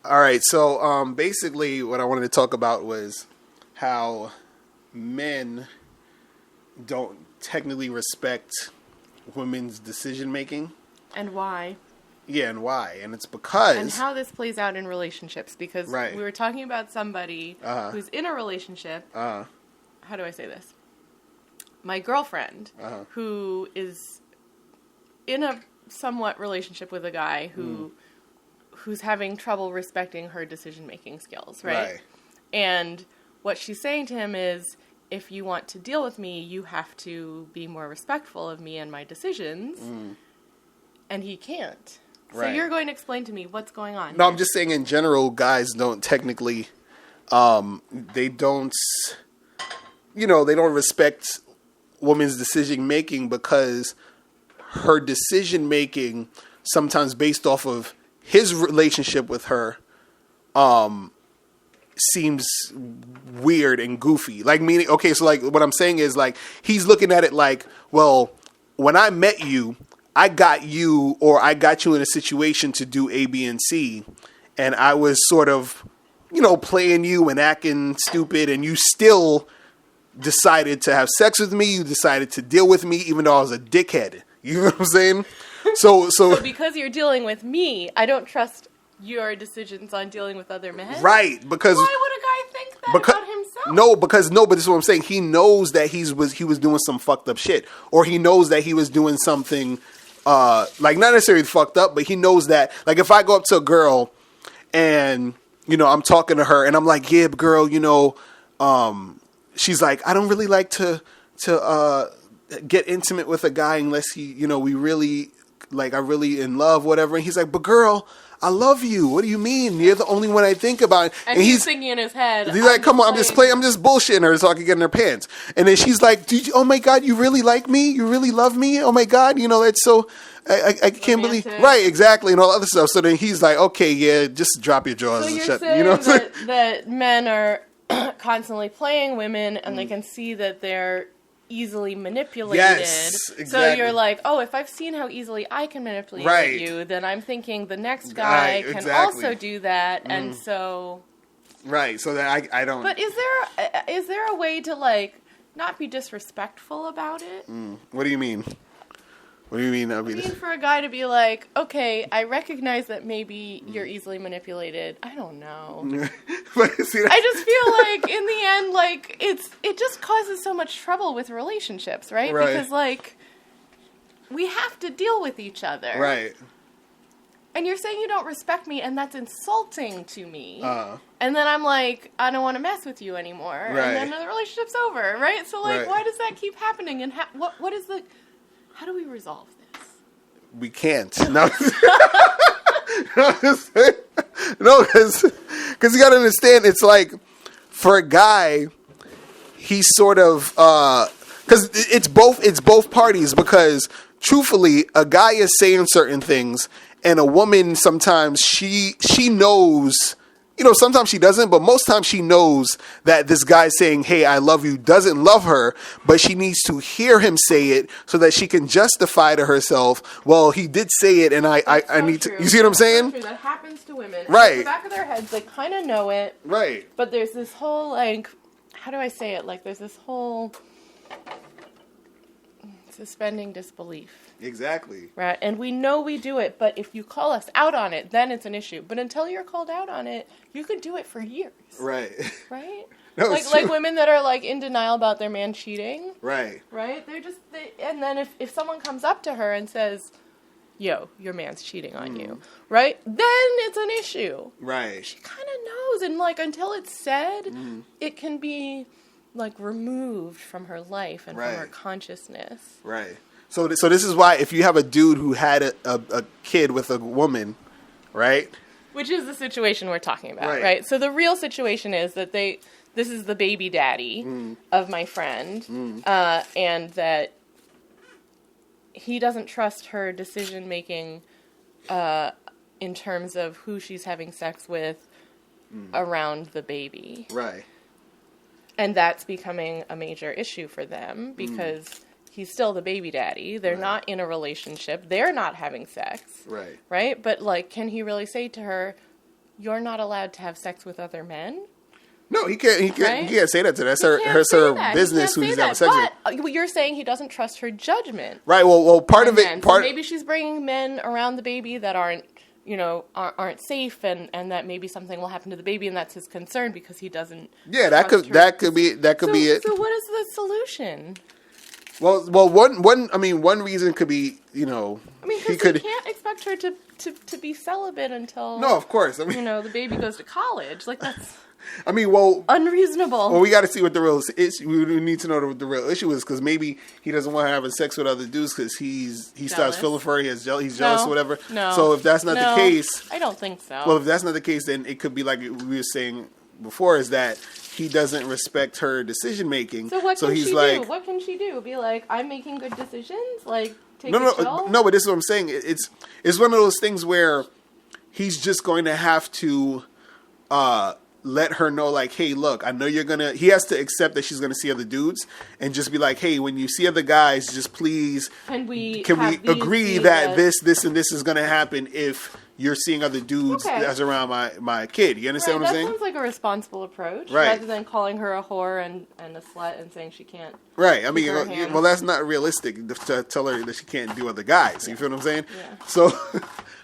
All right. So basically, what I wanted to talk about was how men don't technically respect women's decision making. And why? Yeah, and why? And it's because... And how this plays out in relationships. Because we were talking about somebody who's in a relationship. How do I say this? My girlfriend, who is in a somewhat relationship with a guy who's having trouble respecting her decision-making skills, right? And what she's saying to him is, if you want to deal with me, you have to be more respectful of me and my decisions. And he can't. So you're going to explain to me what's going on. No, I'm just saying in general, guys don't technically, they don't respect women's decision making because her decision making, sometimes based off of his relationship with her, seems weird and goofy. Like, meaning, okay, so like what I'm saying is like, he's looking at it like, well, when I met you, I got you in a situation to do A, B, and C, and I was sort of, playing you and acting stupid, and you still decided to have sex with me. You decided to deal with me, even though I was a dickhead. You know what I'm saying? So because you're dealing with me, I don't trust your decisions on dealing with other men. Right, because why would a guy think that about himself? But this is what I'm saying. He knows that he was doing some fucked up shit, or he knows that he was doing something. Like not necessarily fucked up, but he knows that, like, if I go up to a girl and, I'm talking to her and I'm like, yeah, girl, she's like, I don't really like to get intimate with a guy unless he, we really, like, I really in love, whatever. And he's like, but girl, I love you. What do you mean? You're the only one I think about. And he's thinking in his head. He's like, come on, I'm just bullshitting her so I can get in her pants. And then she's like, oh my God, you really like me? You really love me? Oh my God, that's so, I can't believe. Right, exactly, and all other stuff. So then he's like, okay, yeah, just drop your jaws and shut. That men are constantly playing women and they can see that they're easily manipulated. Yes, exactly. So you're like, oh, if I've seen how easily I can manipulate you, then I'm thinking the next guy can also do that, and so. Right. So that I don't. But is there a way to like not be disrespectful about it? What do you mean? What do you mean? I mean, for a guy to be like, okay, I recognize that maybe you're easily manipulated. I don't know. I just feel like in the end, like it just causes so much trouble with relationships, right? Because like we have to deal with each other, right? And you're saying you don't respect me, and that's insulting to me. And then I'm like, I don't want to mess with you anymore, and then the relationship's over, right? So like, why does that keep happening? And what is the how do we resolve this? We can't. No, because you got to understand, it's like, for a guy, he's sort of, because it's both parties, because truthfully, a guy is saying certain things, and a woman, sometimes she knows, sometimes she doesn't, but most times she knows that this guy saying, hey, I love you, doesn't love her, but she needs to hear him say it so that she can justify to herself, well, he did say it, and I need to, you see what I'm saying? So that happens to women. Right. In the back of their heads, they kind of know it. Right. But there's this whole, like, how do I say it? Like, there's this whole suspending disbelief. Exactly. Right, and we know we do it, but if you call us out on it, then it's an issue. But until you're called out on it, you could do it for years. Right. Right? No, like women that are like in denial about their man cheating. Right. Right? And then if someone comes up to her and says, yo, your man's cheating on you, right? Then it's an issue. Right. She kind of knows, and like until it's said, it can be like removed from her life and from her consciousness. Right. So this is why if you have a dude who had a kid with a woman, right? Which is the situation we're talking about, right? So the real situation is that this is the baby daddy of my friend, and that he doesn't trust her decision making in terms of who she's having sex with around the baby. Right. And that's becoming a major issue for them because he's still the baby daddy. They're not in a relationship. They're not having sex. Right. Right? But, like, can he really say to her, you're not allowed to have sex with other men. No, he can't. He can't say that to her. That's her business. Who he's having sex with. You're saying he doesn't trust her judgment, right? Well, part of it. So maybe she's bringing men around the baby that aren't safe, and that maybe something will happen to the baby, and that's his concern because he doesn't. Yeah, that could be it. So what is the solution? Well, one reason could be, he can't expect her to be celibate until. No, of course. The baby goes to college. Like that's. Unreasonable. Well, we got to see what the real issue. We need to know what the real issue is, because maybe he doesn't want her having sex with other dudes because he starts feeling for her. He's jealous or whatever. No. So if that's not the case, I don't think so. Well, if that's not the case, then it could be like we were saying before, is that he doesn't respect her decision making. So what can she do? What can she do? Be like, I'm making good decisions. Like take a chill? No. But this is what I'm saying. It's one of those things where he's just going to have to. Let her know, like, hey, look, I know you're gonna. He has to accept that she's gonna see other dudes, and just be like, hey, when you see other guys, just please, can we agree that this and this is gonna happen if you're seeing other dudes that's around my kid? You understand what I'm saying? That sounds like a responsible approach, rather than calling her a whore and a slut and saying she can't. Right. Well, that's not realistic to tell her that she can't do other guys. You feel what I'm saying? Yeah. So.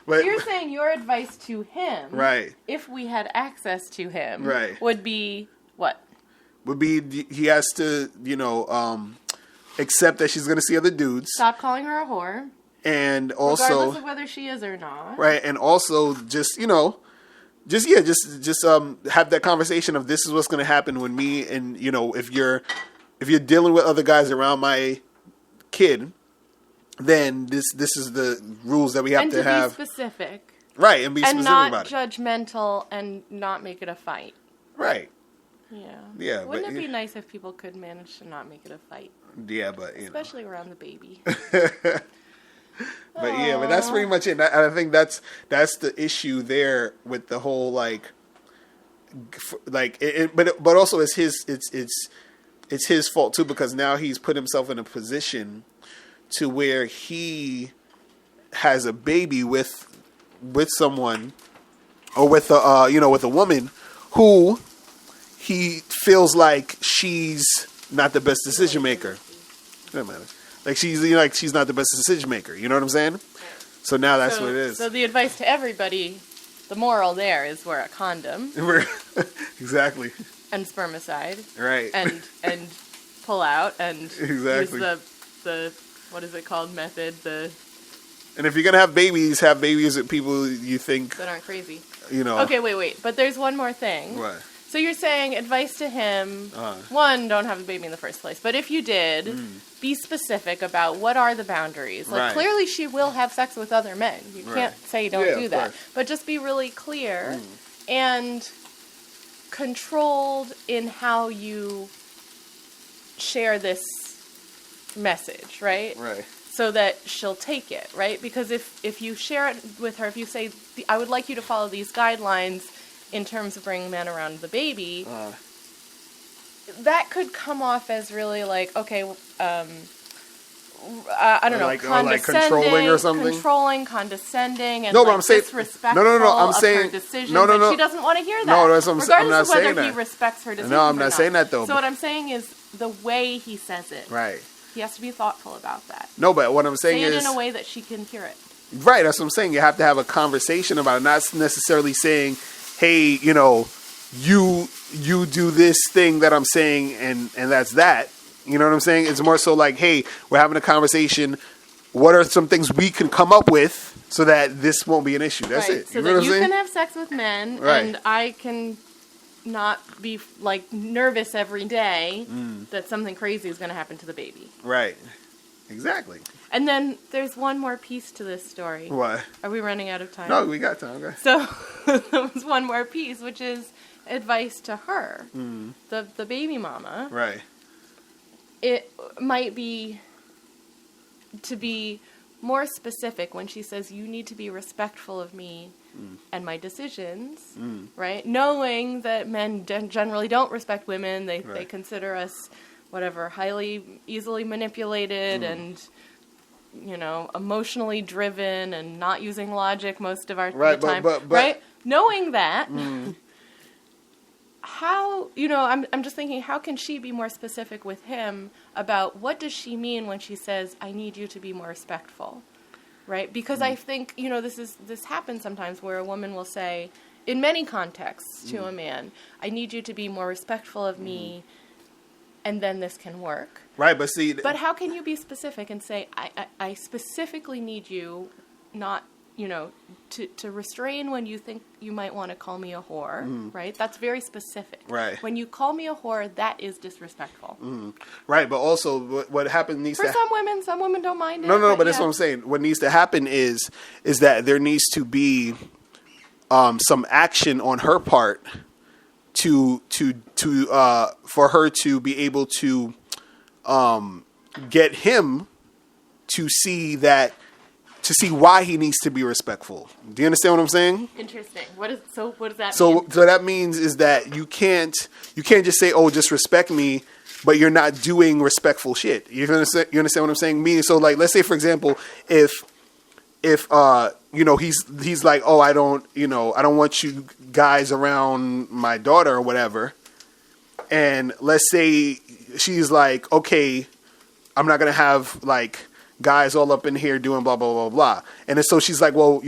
But you're saying your advice to him, right? If we had access to him, right, would be what? Would be he has to, accept that she's going to see other dudes. Stop calling her a whore, and also regardless of whether she is or not, right? And also just have that conversation of this is what's going to happen when me and if you're dealing with other guys around my kid. Then this is the rules that we have to have. And to be specific. Right, and be specific about it. And not judgmental and not make it a fight. Right. Yeah. Yeah. Wouldn't it be nice if people could manage to not make it a fight? Yeah, but especially around the baby. But that's pretty much it. I think that's the issue there with the whole but also it's his fault too, because now he's put himself in a position to where he has a baby with someone, or with a woman who he feels like she's not the best decision maker. Doesn't matter. Like she's not the best decision maker. You know what I'm saying? So now that's what it is. So the advice to everybody, the moral there is wear a condom. Exactly. And spermicide. Right. And pull out and exactly. Use the what is it called? Method. And if you're gonna have babies with people you think that aren't crazy. Okay, wait. But there's one more thing. What? So you're saying advice to him: one, don't have a baby in the first place. But if you did, be specific about what are the boundaries. Like clearly, she will have sex with other men. You can't say don't do that. But just be really clear and controlled in how you share this message, right? Right. So that she'll take it, right? Because if you share it with her, if you say, I would like you to follow these guidelines in terms of bringing men around the baby, that could come off as really like, okay, I don't know, controlling or something? Controlling, condescending, and but I'm saying, disrespectful of her decision. But she doesn't want to hear that. No, that's what I'm not saying. Regardless of whether he respects her decision. No, I'm not saying that though. So what I'm saying is the way he says it. Right. He has to be thoughtful about that. No, but what I'm saying is... Say it in a way that she can hear it. Right, that's what I'm saying. You have to have a conversation about it, not necessarily saying, hey, you do this thing that I'm saying and that's that. You know what I'm saying? It's more so like, hey, we're having a conversation. What are some things we can come up with so that this won't be an issue? That's it. So that you can have sex with men and I can... not be nervous every day that something crazy is going to happen to the baby. Right. Exactly. And then there's one more piece to this story. What? Are we running out of time? No, we got time. Okay. So there was one more piece, which is advice to her, the baby mama. Right. It might be to be more specific when she says you need to be respectful of me and my decisions, right? Knowing that men generally don't respect women. They consider us, highly easily manipulated and, emotionally driven and not using logic most of our time. But knowing that, how, I'm just thinking, how can she be more specific with him about what does she mean when she says, I need you to be more respectful, right? Because I think, this happens sometimes where a woman will say, in many contexts to a man, I need you to be more respectful of me, and then this can work. Right, but see... But how can you be specific and say, I specifically need you not, to restrain when you think you might want to call me a whore, right? That's very specific. Right. When you call me a whore, that is disrespectful. Right, but also what happens For some women don't mind it. No, but that's what I'm saying. What needs to happen is that there needs to be some action on her part to for her to be able to get him to see why he needs to be respectful. Do you understand what I'm saying? Interesting. What does that mean? So that means is that you can't just say, oh, just respect me, but you're not doing respectful shit. You understand what I'm saying? Meaning, so like, let's say for example, if he's like, oh, I don't want you guys around my daughter or whatever. And let's say she's like, okay, I'm not going to have like guys all up in here doing blah, blah, blah, blah. And then so she's like, well,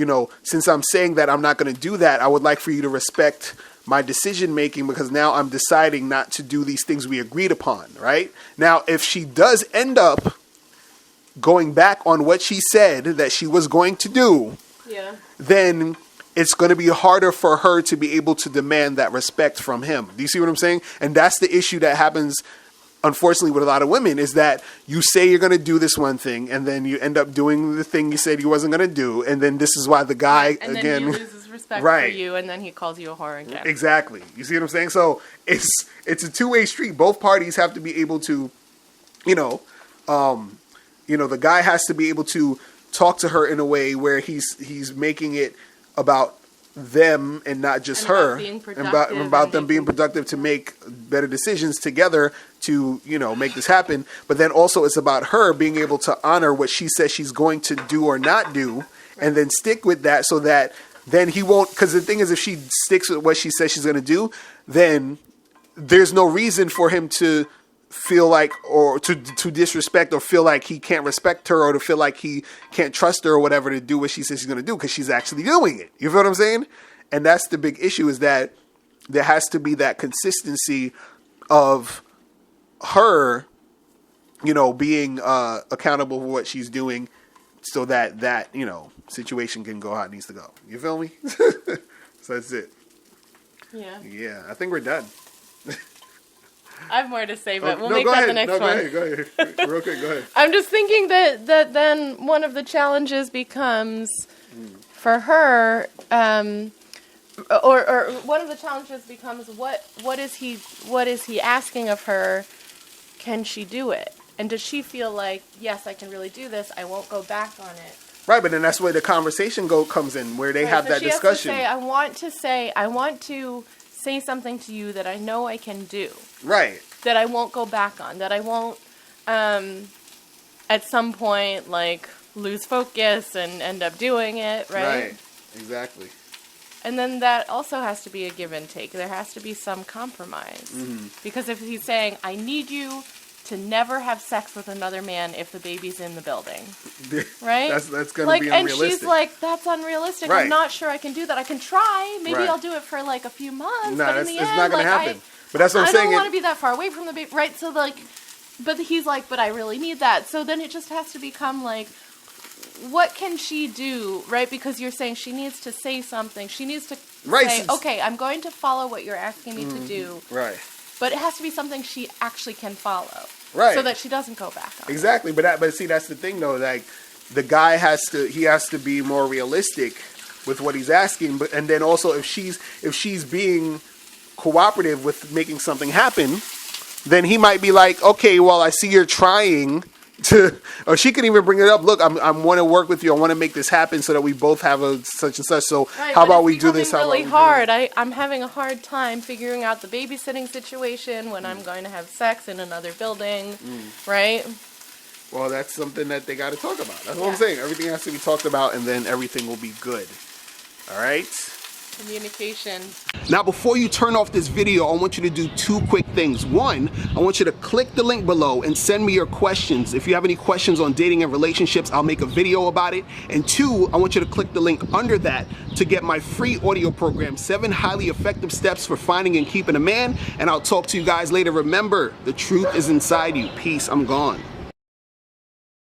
since I'm saying that I'm not going to do that, I would like for you to respect my decision making because now I'm deciding not to do these things we agreed upon. Right now, if she does end up going back on what she said that she was going to do, then it's going to be harder for her to be able to demand that respect from him. Do you see what I'm saying? And that's the issue that happens, unfortunately, with a lot of women, is that you say you're going to do this one thing, and then you end up doing the thing you said you wasn't going to do, and then this is why the guy, and again... then he loses respect for you, and then he calls you a whore again. Exactly. You see what I'm saying? So it's a two-way street. Both parties have to be able to, the guy has to be able to talk to her in a way where he's making it about them and not just her, about them being productive to make better decisions together to make this happen. But then also it's about her being able to honor what she says she's going to do or not do, and then stick with that so that then he won't. Because the thing is, if she sticks with what she says she's going to do, then there's no reason for him to feel like, or to disrespect or feel like he can't respect her, or to feel like he can't trust her or whatever to do what she says she's going to do, because she's actually doing it. You feel what I'm saying? And that's the big issue, is that there has to be that consistency of her, being accountable for what she's doing, so that situation can go how it needs to go. You feel me? So that's it. Yeah, I think we're done. I have more to say, but we'll make that the next one. Go ahead. Real quick, go ahead. I'm just thinking that then one of the challenges becomes for her, or one of the challenges becomes what is he asking of her? Can she do it? And does she feel like, yes, I can really do this, I won't go back on it? Right, but then that's where the conversation comes in, where they have that discussion. I want to say something to you that I know I can do. Right. That I won't go back on. That I won't, at some point, lose focus and end up doing it, right? Right, exactly. And then that also has to be a give and take. There has to be some compromise. Mm-hmm. Because if he's saying, I need you to never have sex with another man if the baby's in the building. Right? That's going to be unrealistic. And she's like, that's unrealistic. Right. I'm not sure I can do that. I can try. Maybe I'll do it for a few months. No, but in the end, it's not going to happen. But that's what I'm saying. I don't want to be that far away from the baby. Right? So, but he's like, but I really need that. So then it just has to become what can she do? Right? Because you're saying she needs to say something. She needs to say, okay, I'm going to follow what you're asking me to do. Right. But it has to be something she actually can follow. Right. So that she doesn't go back on. Exactly. But see, that's the thing though. The guy has to be more realistic with what he's asking. And then also if she's being cooperative with making something happen, then he might be like, okay, well, I see you're trying to, or she can even bring it up. Look, I want to work with you. I want to make this happen so that we both have a such and such. So how about we do this? It's really hard. I'm having a hard time figuring out the babysitting situation when I'm going to have sex in another building, right? Well, that's something that they got to talk about. That's what I'm saying. Everything has to be talked about, and then everything will be good. All right? Communication. Now, before you turn off this video, I want you to do two quick things. One, I want you to click the link below and send me your questions. If you have any questions on dating and relationships, I'll make a video about it. And two, I want you to click the link under that to get my free audio program, 7 highly effective steps for finding and keeping a man. And I'll talk to you guys later. Remember, the truth is inside you. Peace. I'm gone.